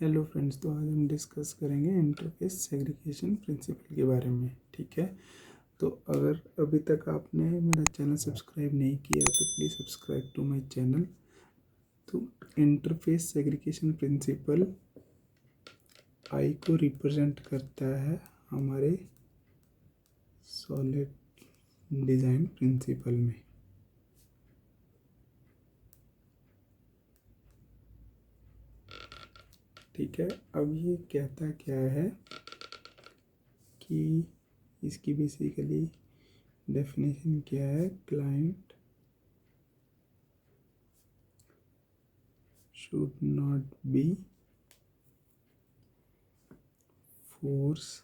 Hello friends, तो आज हम डिस्कस करेंगे इंटरफेस सेग्रीगेशन प्रिंसिपल के बारे में। ठीक है, तो अगर अभी तक आपने मेरा चैनल सब्सक्राइब नहीं किया तो please subscribe to my channel. तो इंटरफेस सेग्रीगेशन प्रिंसिपल आई को रिप्रेजेंट करता है हमारे सॉलिड डिज़ाइन प्रिंसिपल में। ठीक है, अब ये कहता क्या है कि इसकी बेसिकली डेफिनेशन क्या है। Client should not be forced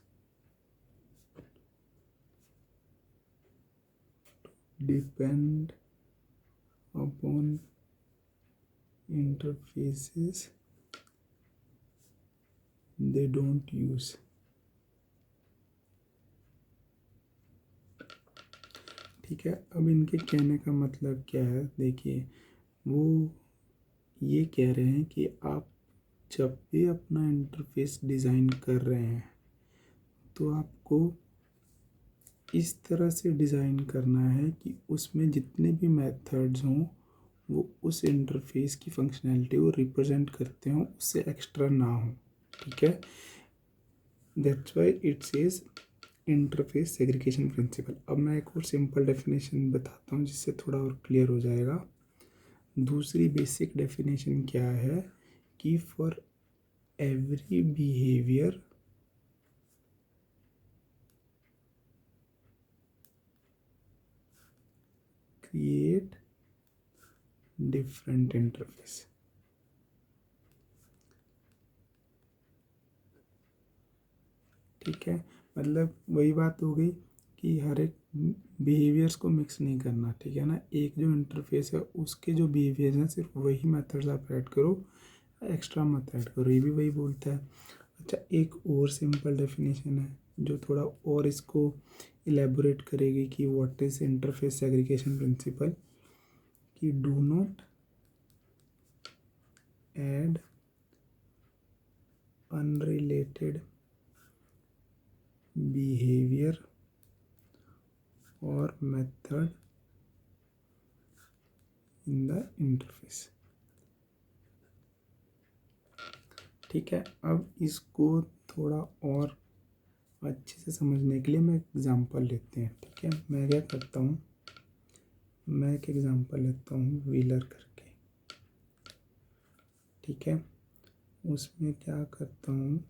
to depend upon interfaces they don't use। ठीक है, अब इनके कहने का मतलब क्या है। देखिए, वो ये कह रहे हैं कि आप जब भी अपना इंटरफेस डिज़ाइन कर रहे हैं तो आपको इस तरह से डिज़ाइन करना है कि उसमें जितने भी मेथड्स हों वो उस इंटरफेस की फंक्शनैलिटी को रिप्रेजेंट करते हों, उससे एक्स्ट्रा ना हो। ठीक है, that's why it says interface segregation principle. अब मैं एक और सिंपल डेफिनेशन बताता हूँ जिससे थोड़ा और क्लियर हो जाएगा। दूसरी बेसिक डेफिनेशन क्या है कि for every behaviour create different interface. ठीक है, मतलब वही बात हो गई कि हर एक बिहेवियर्स को मिक्स नहीं करना। ठीक है ना, एक जो इंटरफेस है उसके जो बिहेवियर्स हैं सिर्फ वही मेथड्स आप ऐड करो, एक्स्ट्रा मत ऐड करो। ये भी वही बोलता है। अच्छा, एक और सिंपल डेफिनेशन है जो थोड़ा और इसको इलेबोरेट करेगी कि what is interface segregation principle, कि do not add unrelated behavior or method in the interface। ठीक है, अब इसको थोड़ा और अच्छे से समझने के लिए मैं एग्जांपल लेते हैं। ठीक है, मैं क्या करता हूँ, मैं एक एग्जांपल लेता हूँ व्हीलर करके। ठीक है, उसमें क्या करता हूँ,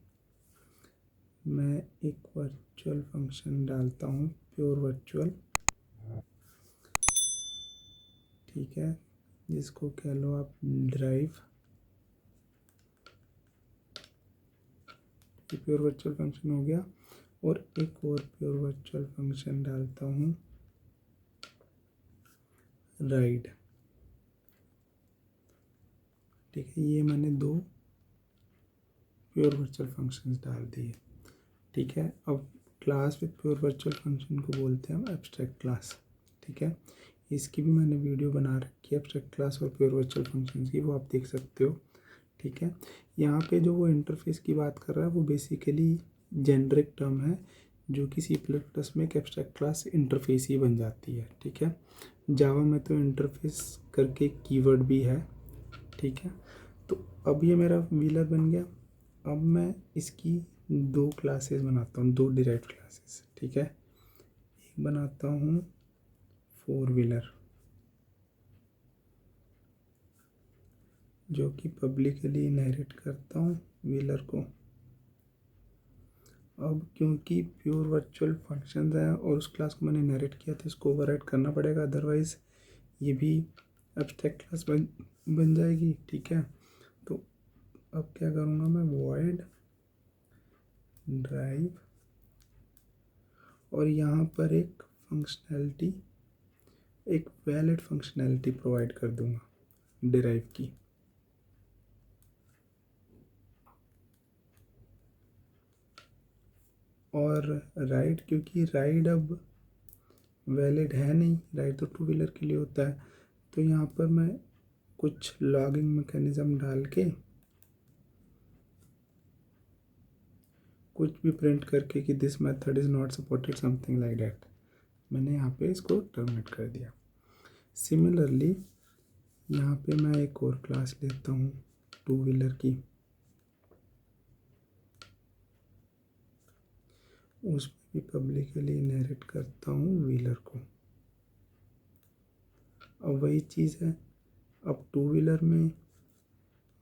मैं एक वर्चुअल फंक्शन डालता हूँ, प्योर वर्चुअल। ठीक है, जिसको कह लो आप ड्राइव। प्योर वर्चुअल फंक्शन हो गया, और एक और प्योर वर्चुअल फंक्शन डालता हूँ राइड। ठीक है, ये मैंने दो प्योर वर्चुअल फंक्शंस डाल दिए। ठीक है, अब class with pure virtual function को बोलते हैं हम एब्स्ट्रैक्ट क्लास। ठीक है, इसकी भी मैंने वीडियो बना रखी है एब्स्ट्रैक्ट क्लास और प्योर वर्चुअल फंक्शंस की, वो आप देख सकते हो। ठीक है, यहाँ पे जो वो इंटरफेस की बात कर रहा है वो बेसिकली जेनरिक टर्म है जो कि C++ में एक एब्स्ट्रैक्ट क्लास इंटरफेस ही बन जाती है। ठीक है, जावा में तो इंटरफेस करके कीवर्ड भी है। ठीक है, तो अब ये मेरा व्हीलर बन गया। अब मैं इसकी दो क्लासेस बनाता हूँ, दो डिराइव्ड क्लासेस। ठीक है, एक बनाता हूँ फोर व्हीलर जो कि पब्लिकली इनहेरिट करता हूँ व्हीलर को। अब क्योंकि प्योर वर्चुअल फंक्शंस हैं और उस क्लास को मैंने इनहेरिट किया तो इसको ओवरराइड करना पड़ेगा, अदरवाइज़ ये भी एब्स्ट्रैक्ट क्लास बन जाएगी। ठीक है, तो अब क्या करूँगा मैं, वॉइड ड्राइव, और यहाँ पर एक फंक्शनैलिटी, एक वैलिड फंक्शनैलिटी प्रोवाइड कर दूँगा डिराइव की। और राइड, क्योंकि राइड अब वैलिड है नहीं, राइड तो टू व्हीलर के लिए होता है, तो यहाँ पर मैं कुछ लॉगिंग मैकेनिज़्म डाल के कुछ भी प्रिंट करके कि this method is not supported something like that, मैंने यहाँ पे इसको टर्मिनेट कर दिया। सिमिलरली यहाँ पे मैं एक और क्लास लेता हूँ टू व्हीलर की, उसमें भी पब्लिकली इनहेरिट करता हूँ व्हीलर को। अब वही चीज़ है, अब टू व्हीलर में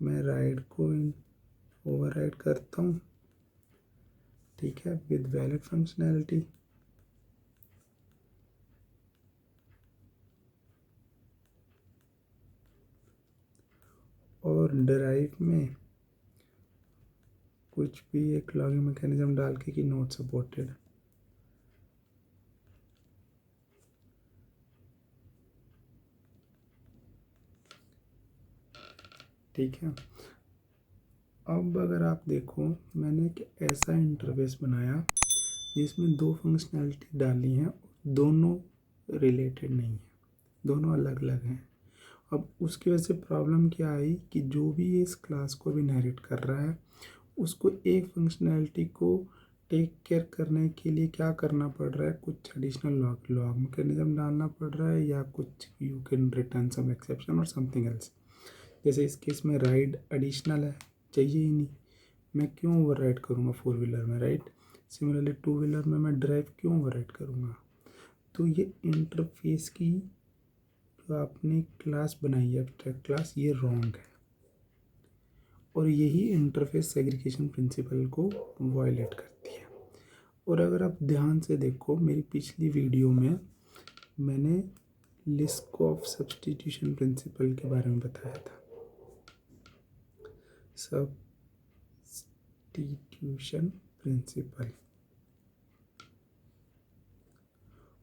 मैं राइड को ओवरराइड करता हूँ, ठीक है, विद वैलिड फंक्शनैलिटी। और ड्राइव में कुछ भी एक लॉगिंग मैकेनिज्म डाल के कि नॉट सपोर्टेड। ठीक है, अब अगर आप देखो मैंने एक ऐसा इंटरफेस बनाया जिसमें दो फंक्शनैलिटी डाली हैं, दोनों रिलेटेड नहीं है, दोनों अलग अलग हैं। अब उसकी वजह से प्रॉब्लम क्या आई कि जो भी इस क्लास को भी इनहेरिट कर रहा है उसको एक फंक्शनैलिटी को टेक केयर करने के लिए क्या करना पड़ रहा है, कुछ एडिशनल लॉग मैकेनिज्म डालना पड़ रहा है, या कुछ you can return some exception और समथिंग एल्स। जैसे इस केस में राइड एडिशनल है, चाहिए ही नहीं, मैं क्यों ओवरराइड करूँगा फोर व्हीलर में, राइट। सिमिलरली टू व्हीलर में मैं ड्राइव क्यों ओवरराइड करूँगा। तो ये इंटरफेस की जो आपने क्लास बनाई है एब्स्ट्रैक्ट क्लास, ये रॉन्ग है, और यही इंटरफेस सेग्रीगेशन प्रिंसिपल को वायलेट करती है। और अगर आप ध्यान से देखो मेरी पिछली वीडियो में मैंने लिस्कोफ सब्स्टिट्यूशन प्रिंसिपल के बारे में बताया था। सब्स्टिट्यूशन प्रिंसिपल,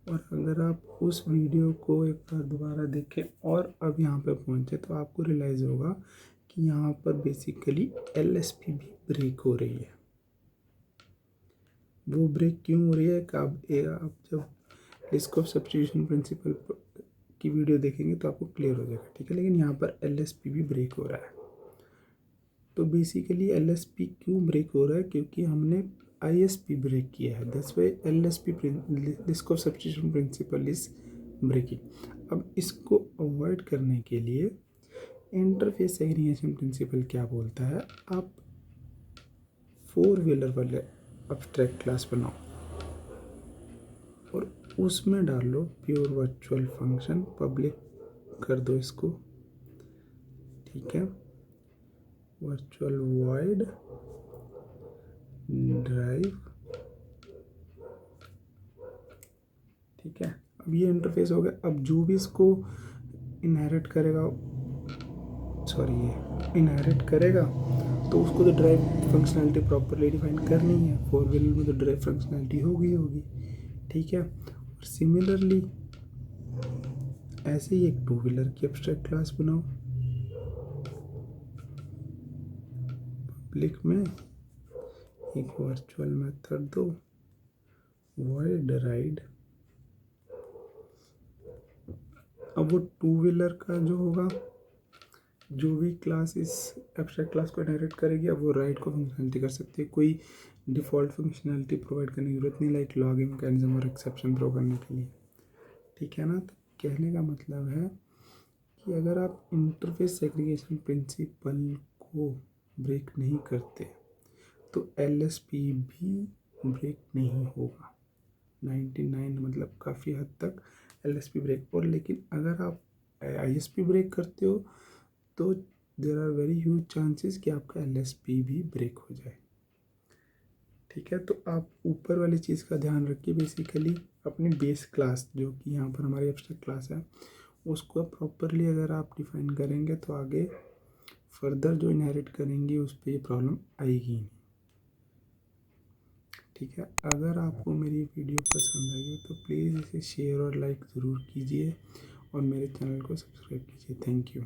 और अगर आप उस वीडियो को एक बार दोबारा देखें और अब यहाँ पे पहुँचे तो आपको रियलाइज़ होगा कि यहाँ पर बेसिकली LSP भी ब्रेक हो रही है। वो ब्रेक क्यों हो रही है, आप जब लिस्कोफ सब्स्टिट्यूशन प्रिंसिपल की वीडियो देखेंगे तो आपको क्लियर हो जाएगा, ठीक है। लेकिन यहाँ पर LSP भी ब्रेक हो रहा है। तो बेसिकली LSP क्यों ब्रेक हो रहा है, क्योंकि हमने ISP ब्रेक किया है, that's why LSP Liskov substitution principle is breaking. अब इसको अवॉइड करने के लिए इंटरफेस सेग्रीगेशन प्रिंसिपल क्या बोलता है, आप फोर व्हीलर वाले एब्स्ट्रैक्ट क्लास बनाओ और उसमें डाल लो प्योर वर्चुअल फंक्शन, पब्लिक कर दो इसको, ठीक है, वर्चुअल वॉइड ड्राइव, ठीक है। अब ये इंटरफेस हो गया। अब जो भी इसको इनहेरिट करेगा तो उसको तो ड्राइव फंक्शनैलिटी प्रॉपरली डिफाइन करनी है। फोर व्हीलर में तो ड्राइव फंक्शनैलिटी होगी, ठीक है। और सिमिलरली ऐसे ही एक टू व्हीलर की एब्स्ट्रैक्ट क्लास बनाओ, पब्लिक में एक वर्चुअल मेथड दो वॉइड राइड। अब वो टू व्हीलर का जो होगा, जो भी क्लास इस एब्स्ट्रैक्ट क्लास को इनहेरिट करेगी, अब वो राइड को फंक्शनैलिटी कर सकती है। कोई डिफ़ॉल्ट फंक्शनैलिटी प्रोवाइड करने की जरूरत नहीं, लाइक लॉगिंग मैकेनिज्म और एक्सेप्शन प्रो करने के लिए, ठीक है ना। तो कहने का मतलब है कि अगर आप इंटरफेस सेग्रीगेशन प्रिंसिपल को ब्रेक नहीं करते तो LSP भी ब्रेक नहीं होगा। 99 मतलब काफ़ी हद तक LSP ब्रेक। और लेकिन अगर आप ISP ब्रेक करते हो तो there are very huge chances कि आपका LSP भी ब्रेक हो जाए, ठीक है। तो आप ऊपर वाली चीज़ का ध्यान रखिए, बेसिकली अपनी बेस क्लास जो कि यहाँ पर हमारी एब्स्ट्रैक्ट क्लास है उसको प्रॉपरली अगर आप डिफाइन करेंगे तो आगे फर्दर जो इनहेरिट करेंगे उस पर ये प्रॉब्लम आएगी नहीं, ठीक है। अगर आपको मेरी वीडियो पसंद आई हो तो प्लीज़ इसे शेयर और लाइक ज़रूर कीजिए और मेरे चैनल को सब्सक्राइब कीजिए। Thank you.